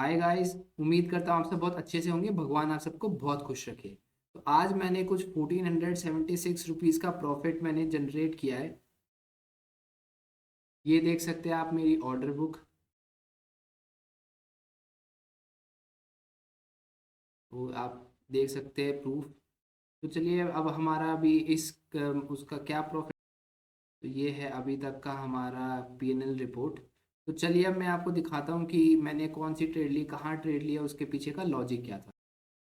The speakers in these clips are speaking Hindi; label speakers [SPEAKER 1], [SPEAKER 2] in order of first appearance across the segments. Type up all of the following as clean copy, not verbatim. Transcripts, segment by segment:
[SPEAKER 1] हाय गाइस, उम्मीद करता हूँ आप सब बहुत अच्छे से होंगे। भगवान आप सबको बहुत खुश रखे। तो आज मैंने कुछ 1476 रुपीज़ का प्रॉफिट मैंने जनरेट किया है। ये देख सकते हैं आप मेरी ऑर्डर बुक। वो आप देख सकते हैं प्रूफ। तो चलिए अब हमारा अभी उसका क्या प्रॉफिट। तो ये है अभी तक का हमारा पीएनएल रिपोर्ट। तो चलिए अब मैं आपको दिखाता हूँ कि मैंने कौन सी ट्रेड ली, कहाँ ट्रेड लिया, उसके पीछे का लॉजिक क्या था।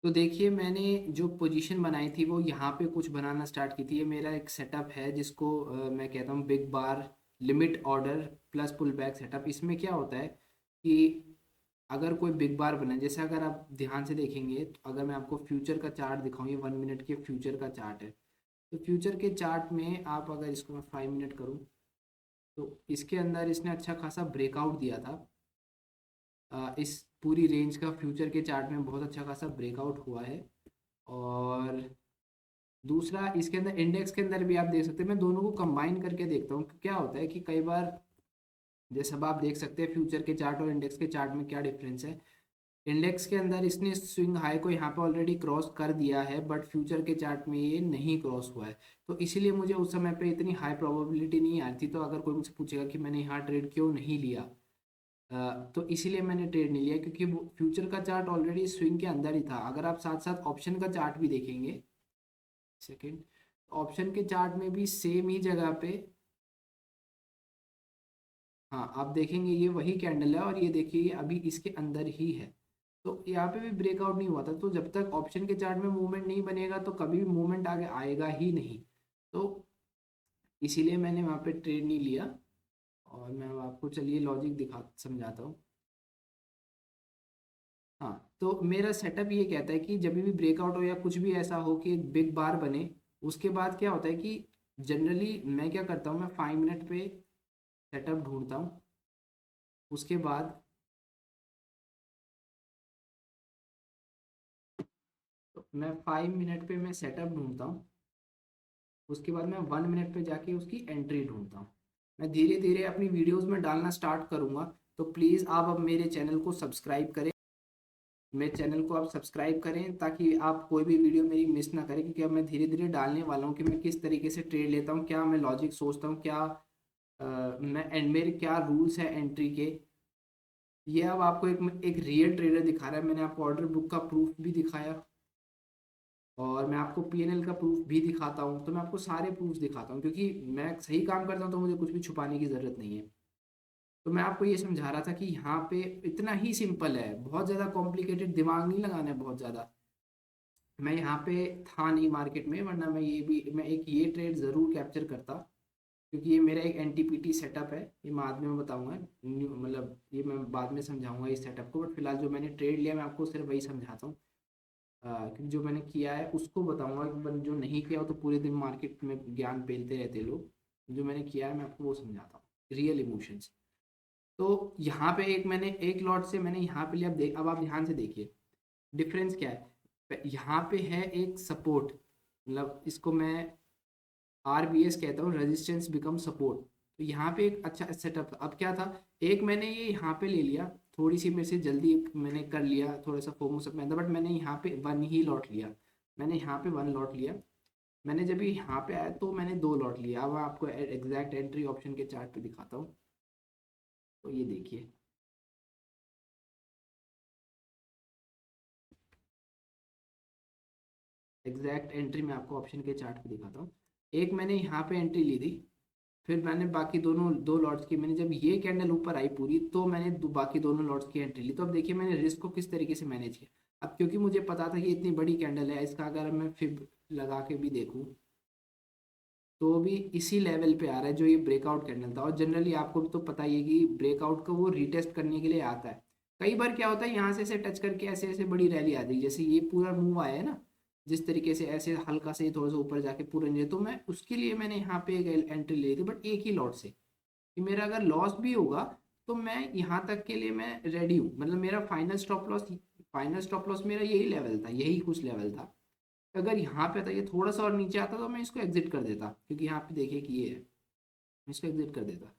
[SPEAKER 1] तो देखिए, मैंने जो पोजीशन बनाई थी वो यहाँ पे कुछ बनाना स्टार्ट की थी। ये मेरा एक सेटअप है जिसको मैं कहता हूँ big bar limit order plus pull back setup. इसमें क्या होता है कि अगर कोई बिग बार बने, जैसे अगर आप ध्यान से देखेंगे तो अगर मैं आपको फ्यूचर का चार्ट दिखाऊँ, ये 1 मिनट के फ्यूचर का चार्ट है। तो फ्यूचर के चार्ट में आप अगर इसको मैं 5 मिनट करूँ तो इसके अंदर इसने अच्छा खासा ब्रेकआउट दिया था। इस पूरी रेंज का फ्यूचर के चार्ट में बहुत अच्छा खासा ब्रेकआउट हुआ है। और दूसरा, इसके अंदर इंडेक्स के अंदर भी आप देख सकते हैं। मैं दोनों को कंबाइन करके देखता हूँ कि क्या होता है कि कई बार, जैसे अब आप देख सकते हैं फ्यूचर के चार्ट और इंडेक्स के चार्ट में क्या डिफरेंस है। इंडेक्स के अंदर इसने स्विंग हाई को यहाँ पे ऑलरेडी क्रॉस कर दिया है, बट फ्यूचर के चार्ट में ये नहीं क्रॉस हुआ है। तो इसीलिए मुझे उस समय पे इतनी हाई प्रोबेबिलिटी नहीं आ रही थी। तो अगर कोई मुझसे पूछेगा कि मैंने यहाँ ट्रेड क्यों नहीं लिया, तो इसीलिए मैंने ट्रेड नहीं लिया क्योंकि वो फ्यूचर का चार्ट ऑलरेडी स्विंग के अंदर ही था। अगर आप साथ साथ ऑप्शन का चार्ट भी देखेंगे, सेकेंड, ऑप्शन के चार्ट में भी सेम ही जगह पे, हाँ आप देखेंगे ये वही कैंडल है और ये देखिए ये अभी इसके अंदर ही है। तो यहाँ पे भी ब्रेकआउट नहीं हुआ था। तो जब तक ऑप्शन के चार्ट में मूवमेंट नहीं बनेगा तो कभी भी मूवमेंट आगे आएगा ही नहीं। तो इसीलिए मैंने वहाँ पे ट्रेड नहीं लिया। और मैं अब आपको चलिए लॉजिक दिखा समझाता हूँ। हाँ, तो मेरा सेटअप ये कहता है कि जब भी ब्रेकआउट हो या कुछ भी ऐसा हो कि एक बिग बार बने, उसके बाद क्या होता है कि जनरली मैं क्या करता हूँ, मैं 5 मिनट पे सेटअप ढूंढता हूँ। उसके बाद तो मैं 5 मिनट पे मैं सेटअप ढूंढता हूँ। उसके बाद मैं 1 मिनट पे जाके उसकी एंट्री ढूंढता हूँ। मैं धीरे धीरे अपनी वीडियोस में डालना स्टार्ट करूँगा। तो प्लीज़ आप अब मेरे चैनल को सब्सक्राइब करें। मेरे चैनल को आप सब्सक्राइब करें ताकि आप कोई भी वीडियो मेरी मिस ना करें, क्योंकि अब मैं धीरे धीरे डालने वाला हूँ कि मैं किस तरीके से ट्रेड लेता हूँ, क्या मैं लॉजिक सोचता हूँ, क्या मैं एंड मेरे क्या रूल्स हैं एंट्री के। ये अब आपको एक रियल ट्रेडर दिखा रहा है। मैंने आपको ऑर्डर बुक का प्रूफ भी दिखाया और मैं आपको पीएनएल का प्रूफ भी दिखाता हूँ। तो मैं आपको सारे प्रूफ दिखाता हूँ क्योंकि मैं सही काम करता हूँ तो मुझे कुछ भी छुपाने की ज़रूरत नहीं है। तो मैं आपको ये समझा रहा था कि यहाँ पे इतना ही सिंपल है, बहुत ज़्यादा कॉम्प्लिकेटेड दिमाग नहीं लगाना है बहुत ज़्यादा। मैं यहाँ पे था नहीं मार्केट में, वरना मैं एक ये ट्रेड ज़रूर कैप्चर करता, क्योंकि ये मेरा एक एनटीपीटी सेटअप है। ये मैं बाद में बताऊँगा, मतलब ये मैं बाद में समझाऊंगा इस सेटअप को। बट फिलहाल जो मैंने ट्रेड लिया मैं आपको सिर्फ वही समझाता हूँ। क्योंकि जो मैंने किया है उसको बताऊंगा, जो नहीं किया हो तो पूरे दिन मार्केट में ज्ञान पेलते रहते लोग। जो मैंने किया है मैं आपको वो समझाता हूँ, रियल इमोशंस। तो यहाँ पे एक मैंने एक लॉट से मैंने यहाँ पे लिया। अब आप ध्यान से देखिए डिफरेंस क्या है। यहाँ पे है एक सपोर्ट, मतलब इसको मैं RBS कहता हूँ, रेजिस्टेंस बिकम सपोर्ट। तो यहाँ पे एक अच्छा सेटअप था। अब क्या था, एक मैंने ये यहाँ पे ले लिया, थोड़ी सी मेरे से जल्दी मैंने कर लिया, थोड़ा सा फोमो सब में था, बट मैंने यहाँ पे वन ही लॉट लिया। मैंने यहाँ पे वन लॉट लिया। मैंने जब ये यहाँ पे आया तो मैंने दो लॉट लिया। अब मैं आपको एग्जैक्ट एंट्री ऑप्शन के चार्ट पे दिखाता हूँ। तो ये देखिए, एग्जैक्ट एंट्री मैं आपको ऑप्शन के चार्ट पे दिखाता हूँ। एक मैंने यहाँ पे एंट्री ली थी, फिर मैंने बाकी दोनों दो लॉट्स की, मैंने जब ये कैंडल ऊपर आई पूरी तो मैंने बाकी दोनों लॉट्स की एंट्री ली। तो अब देखिए मैंने रिस्क को किस तरीके से मैनेज किया। अब क्योंकि मुझे पता था कि इतनी बड़ी कैंडल है, इसका अगर मैं फिब लगा के भी देखूँ तो भी इसी लेवल पे आ रहा है जो ये ब्रेकआउट कैंडल था। और जनरली आपको भी तो पता ही है कि ब्रेकआउट को वो रीटेस्ट करने के लिए आता है। कई बार क्या होता है, यहाँ से ऐसे टच करके ऐसे ऐसे बड़ी रैली आती है, जैसे ये पूरा मूव आया है ना, जिस तरीके से ऐसे हल्का से थोड़ा सा ऊपर जाके पूरा नहीं। तो मैं उसके लिए मैंने यहाँ पे एक एंट्री ली थी, बट एक ही लॉट से, कि मेरा अगर लॉस भी होगा तो मैं यहाँ तक के लिए मैं रेडी हूँ। मतलब मेरा फाइनल स्टॉप लॉस मेरा यही लेवल था, यही कुछ लेवल था। अगर यहाँ पे था ये थोड़ा सा और नीचे आता तो मैं इसको एग्जिट कर देता, क्योंकि यहाँ पे देखिए कि ये है, मैं इसको एग्जिट कर देता।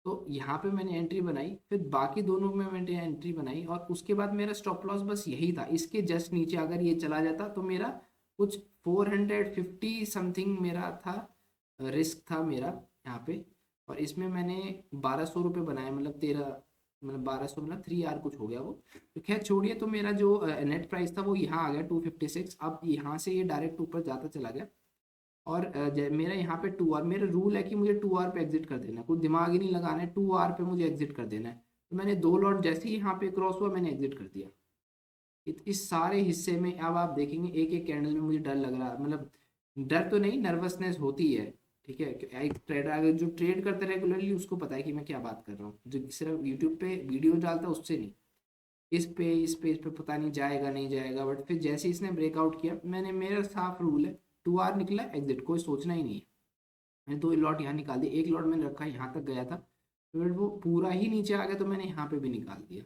[SPEAKER 1] तो यहाँ पे मैंने एंट्री बनाई, फिर बाकी दोनों में मैंने एंट्री बनाई, और उसके बाद मेरा स्टॉप लॉस बस यही था। इसके जस्ट नीचे अगर ये चला जाता तो मेरा कुछ 450 समथिंग मेरा था, रिस्क था मेरा यहाँ पे। और इसमें मैंने 1200 रुपये बनाए, मतलब 13, मतलब 1200, मतलब 3 आर कुछ हो गया वो। तो खैर छोड़िए, तो मेरा जो नेट प्राइस था वो यहाँ आ गया 256। अब यहाँ से ये डायरेक्ट ऊपर जाता चला गया। और मेरा यहाँ पे 2 आर, मेरा रूल है कि मुझे 2 आर पे एग्जिट कर देना है, कोई दिमाग ही नहीं लगाना है, 2 आर पे मुझे एग्जिट कर देना है। तो मैंने 2 लॉट जैसे ही यहाँ पे क्रॉस हुआ मैंने एग्जिट कर दिया। इस सारे हिस्से में अब आप देखेंगे एक एक कैंडल में मुझे डर लग रहा है, मतलब डर तो नहीं, नर्वसनेस होती है। ठीक है, एक ट्रेडर अगर जो ट्रेड करते रेगुलरली उसको पता है कि मैं क्या बात कर रहा हूँ, जो सिर्फ यूट्यूब पे वीडियो डालता है उससे नहीं। इस पे पता नहीं जाएगा नहीं जाएगा, बट फिर जैसे इसने ब्रेकआउट किया, मैंने, मेरा साफ रूल है, 2 आर निकला एग्जिट, कोई सोचना ही नहीं है। मैंने 2 लॉट यहाँ निकाल दिया, एक लॉट मैंने रखा यहाँ तक गया था, फिर वो पूरा ही नीचे आ गया तो मैंने यहाँ पे भी निकाल दिया।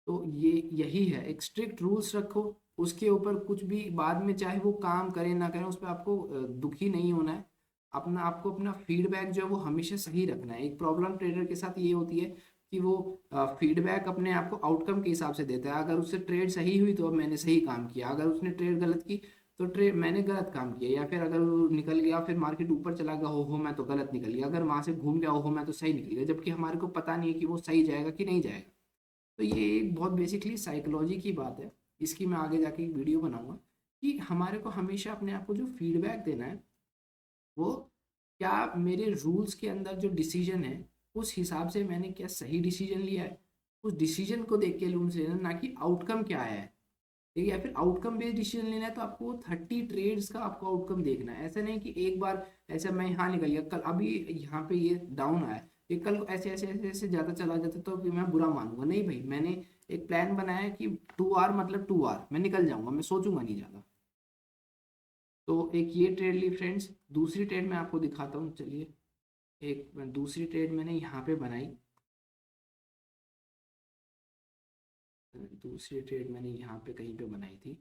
[SPEAKER 1] तो ये यही है, एक स्ट्रिक्ट रूल्स रखो, उसके ऊपर कुछ भी बाद में चाहे वो काम करें ना करें उस पर आपको दुखी नहीं होना है। अपना, आपको अपना फीडबैक जो है वो हमेशा सही रखना है। एक प्रॉब्लम ट्रेडर के साथ ये होती है कि वो फीडबैक अपने आप को आउटकम के हिसाब से देता है। अगर उससे ट्रेड सही हुई तो मैंने सही काम किया, अगर उसने ट्रेड गलत की तो ट्रेड मैंने गलत काम किया, या फिर अगर वो निकल गया, फिर मार्केट ऊपर चला गया, हो मैं तो गलत निकल गया, अगर वहां से घूम गया, हो मैं तो सही निकल गया, जबकि हमारे को पता नहीं है कि वो सही जाएगा कि नहीं जाएगा। तो ये एक बहुत बेसिकली साइकोलॉजी की बात है, इसकी मैं आगे जाके एक वीडियो बनाऊंगा कि हमारे को हमेशा अपने आप को जो फीडबैक देना है वो, क्या मेरे रूल्स के अंदर जो डिसीजन है उस हिसाब से मैंने क्या सही डिसीजन लिया है, उस डिसीजन को देख के रूल्स लेना, ना कि आउटकम क्या आया है। ठीक है, या फिर आउटकम बेस्ड डिसीजन लेना है तो आपको 30 ट्रेड्स का आपको आउटकम देखना है। ऐसा नहीं कि एक बार ऐसा मैं यहाँ निकल गया, कल अभी यहाँ पे ये डाउन आया, ये कल ऐसे ऐसे ऐसे ऐसे ज़्यादा चला जाता तो फिर मैं बुरा मानूंगा नहीं भाई, मैंने एक प्लान बनाया कि 2 आर मतलब 2 आर मैं निकल जाऊंगा, मैं सोचूंगा नहीं ज़्यादा। तो एक ये ट्रेड ली फ्रेंड्स। दूसरी ट्रेड मैं आपको दिखाता हूँ, चलिए। एक दूसरी ट्रेड मैंने यहाँ पे बनाई, दूसरी ट्रेड मैंने यहाँ पे कहीं पे बनाई थी।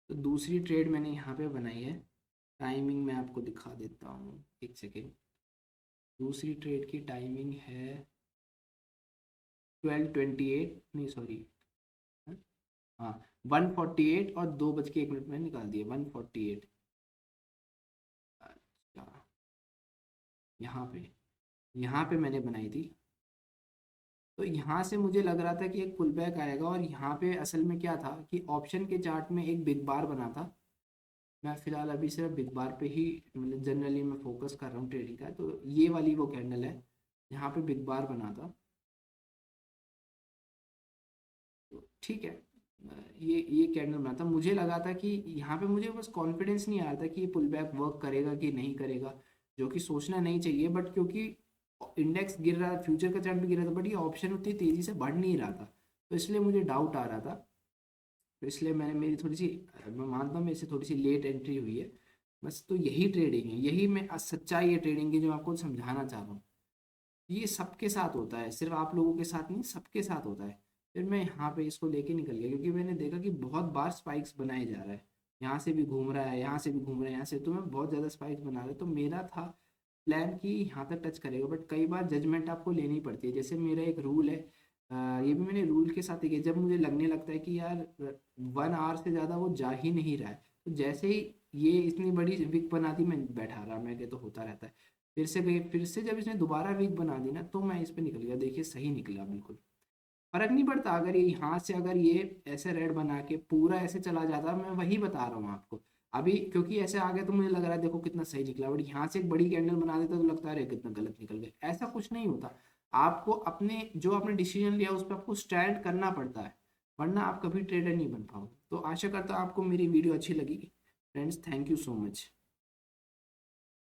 [SPEAKER 1] तो दूसरी ट्रेड मैंने यहाँ पे बनाई है, टाइमिंग मैं आपको दिखा देता हूँ, एक सेकेंड। दूसरी ट्रेड की टाइमिंग है 12:28, नहीं सॉरी, हाँ 1:48 और 2:01 में निकाल दिए 1:48। अच्छा, यहाँ पे मैंने बनाई थी। तो यहाँ से मुझे लग रहा था कि एक पुल बैक आएगा, और यहाँ पे असल में क्या था कि ऑप्शन के चार्ट में एक बिग बार बना था। मैं फिलहाल अभी सिर्फ बिग बार पे ही, मतलब जनरली मैं फोकस कर रहा हूँ ट्रेडिंग का। तो ये वाली वो कैंडल है, यहाँ पे बिग बार बना था। तो ठीक है, ये कैंडल बना था, मुझे लगा था कि यहाँ पे, मुझे बस कॉन्फिडेंस नहीं आ रहा था कि ये पुल बैक वर्क करेगा कि नहीं करेगा, जो कि सोचना नहीं चाहिए, बट क्योंकि इंडेक्स गिर रहा था, फ्यूचर का चार्ट भी गिर रहा था, बट ये ऑप्शन उतनी तेज़ी से बढ़ नहीं रहा था, तो इसलिए मुझे डाउट आ रहा था। तो इसलिए मैंने, मेरी थोड़ी सी, मैं मानता हूँ मेरे से थोड़ी सी लेट एंट्री हुई है बस। तो यही ट्रेडिंग है, यही मैं सच्चाई है ट्रेडिंग की जो आपको समझाना चाह रहा हूँ। ये सबके साथ होता है, सिर्फ आप लोगों के साथ नहीं, सबके साथ होता है। फिर मैं यहाँ पे इसको लेके निकल गया, क्योंकि मैंने देखा कि बहुत बार स्पाइक्स बनाए जा रहा है, यहाँ से भी घूम रहा है, यहाँ से भी घूम रहा है, यहाँ से, तो मैं बहुत ज़्यादा स्पाइक्स बना रहा है। तो मेरा था प्लान कि यहाँ तक टच करेगा, बट कई बार जजमेंट आपको लेनी पड़ती है। जैसे मेरा एक रूल है, ये भी मैंने रूल के साथ ही किया, जब मुझे लगने लगता है कि यार 1 आवर से ज़्यादा वो जा ही नहीं रहा है, तो जैसे ही ये इतनी बड़ी विक बना दी, मैं बैठा रहा, मैं तो होता रहता है। फिर से गई, फिर से जब इसने दोबारा वीक बना दी ना, तो मैं इस पे निकल गया। देखिए सही निकला बिल्कुल, फर्क नहीं पड़ता अगर ये यहाँ से, अगर ये ऐसे रेड बना के पूरा ऐसे चला जाता, मैं वही बता रहा हूँ आपको। अभी क्योंकि ऐसे आ गया तो मुझे लग रहा है देखो कितना सही निकला, बट यहाँ से एक बड़ी कैंडल बना देता तो लगता है कितना गलत निकल गया। ऐसा कुछ नहीं होता, आपको अपने जो आपने डिसीजन लिया उस पर आपको स्टैंड करना पड़ता है, वरना आप कभी ट्रेडर नहीं बन पाओगे। तो आशा करता हूँ आपको मेरी वीडियो अच्छी लगी friends, thank you so much.